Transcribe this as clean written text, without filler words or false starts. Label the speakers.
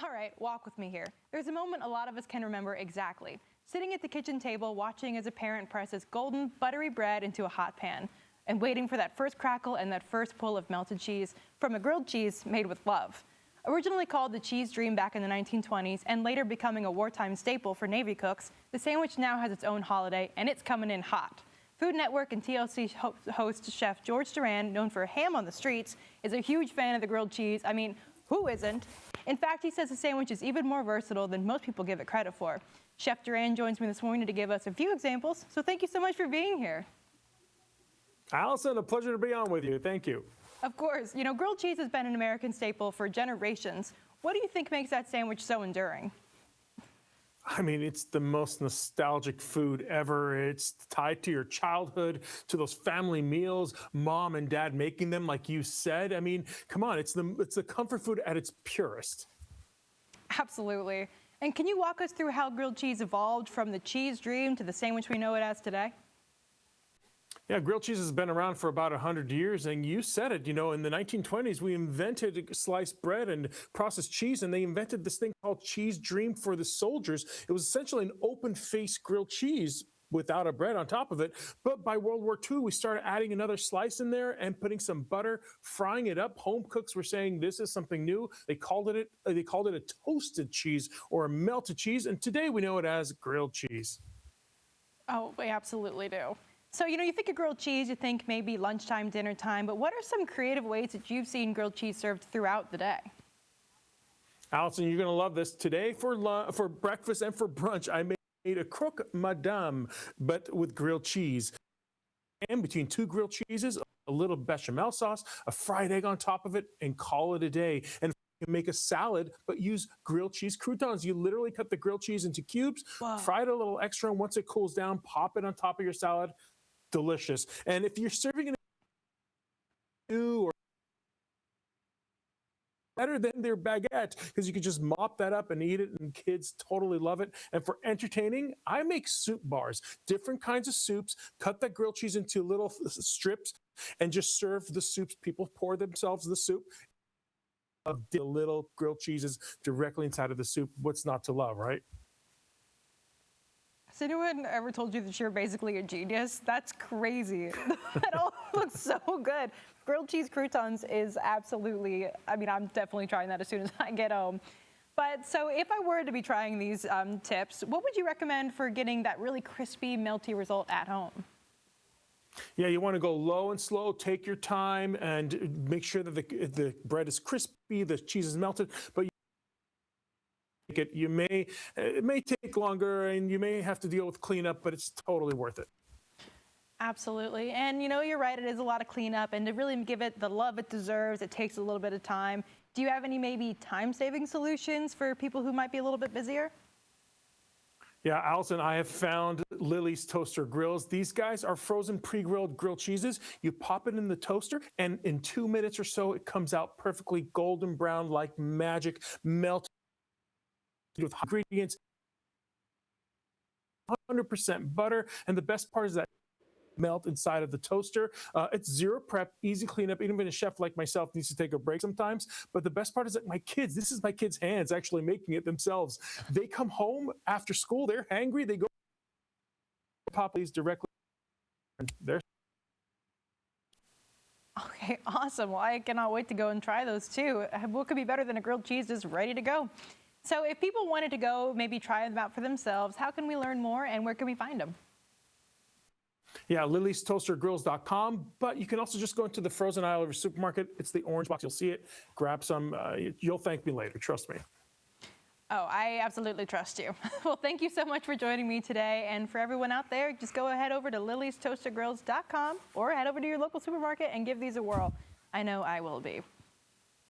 Speaker 1: All right, walk with me here. There's a moment a lot of us can remember exactly. Sitting at the kitchen table, watching as a parent presses golden, buttery bread into a hot pan, and waiting for that first crackle and that first pull of melted cheese from a grilled cheese made with love. Originally called the cheese dream back in the 1920s and later becoming a wartime staple for Navy cooks, the sandwich now has its own holiday, and it's coming in hot. Food Network and TLC host Chef George Duran, known for ham on the streets, is a huge fan of the grilled cheese. I mean, who isn't? In fact, he says the sandwich is even more versatile than most people give it credit for. Chef Duran joins me this morning to give us a few examples, so thank you so much for being here.
Speaker 2: Allison, a pleasure to be on with you. Thank you.
Speaker 1: Of course. You know, grilled cheese has been an American staple for generations. What do you think makes that sandwich so enduring?
Speaker 2: I mean, it's the most nostalgic food ever. It's tied to your childhood, to those family meals, mom and dad making them, like you said. I mean, come on, it's the comfort food at its purest.
Speaker 1: Absolutely. And can you walk us through how grilled cheese evolved from the cheese dream to the sandwich we know it as today?
Speaker 2: Yeah, grilled cheese has been around for about 100 years, and you said it, you know, in the 1920s, we invented sliced bread and processed cheese, and they invented this thing called cheese dream for the soldiers. It was essentially an open-faced grilled cheese without a bread on top of it. But by World War II, we started adding another slice in there and putting some butter, frying it up. Home cooks were saying this is something new. They called it a toasted cheese or a melted cheese, and today we know it as grilled cheese.
Speaker 1: Oh, we absolutely do. So, you know, you think of grilled cheese, you think maybe lunchtime, dinner time, but what are some creative ways that you've seen grilled cheese served throughout the day?
Speaker 2: Allison, you're going to love this. Today for breakfast and for brunch, I made a croque madame, but with grilled cheese. And between two grilled cheeses, a little bechamel sauce, a fried egg on top of it, and call it a day. And you can make a salad, but use grilled cheese croutons. You literally cut the grilled cheese into cubes, fry it a little extra, and once it cools down, pop it on top of your salad. Delicious. And if you're serving it or better than their baguette, because you can just mop that up and eat it, and kids totally love it. And for entertaining, I make soup bars, different kinds of soups, cut that grilled cheese into little strips, and just serve the soups. People pour themselves the soup. The little grilled cheeses directly inside of the soup. What's not to love, right?
Speaker 1: Has anyone ever told you that you're basically a genius? That's crazy. That all looks so good. Grilled cheese croutons is absolutely, I mean, I'm definitely trying that as soon as I get home. But so if I were to be trying these tips, what would you recommend for getting that really crispy, melty result at home?
Speaker 2: Yeah, you want to go low and slow, take your time, and make sure that the bread is crispy, the cheese is melted, but it may take longer and you may have to deal with cleanup, but it's totally worth it.
Speaker 1: Absolutely. And you know, you're right, it is a lot of cleanup, and to really give it the love it deserves, it takes a little bit of time. Do you have any maybe time-saving solutions for people who might be a little bit busier?
Speaker 2: Yeah, Allison, I have found Lily's Toaster Grills. These guys are frozen pre-grilled grilled cheeses. You pop it in the toaster, and in 2 minutes or so, it comes out perfectly golden brown like magic, melted with ingredients, 100% butter, and the best part is that melt inside of the toaster. It's zero prep, easy cleanup. Even a chef like myself needs to take a break sometimes. But the best part is that this is my kids' hands actually making it themselves. They come home after school, they're hangry, they go pop these directly. They're
Speaker 1: Okay, awesome. Well, I cannot wait to go and try those too. What could be better than a grilled cheese just ready to go? So if people wanted to go, maybe try them out for themselves, how can we learn more and where can we find them?
Speaker 2: Yeah, Lily'sToasterGrills.com, but you can also just go into the frozen aisle of your supermarket. It's the orange box. You'll see it. Grab some. You'll thank me later. Trust me.
Speaker 1: Oh, I absolutely trust you. Well, thank you so much for joining me today. And for everyone out there, just go ahead over to Lily'sToasterGrills.com or head over to your local supermarket and give these a whirl. I know I will be.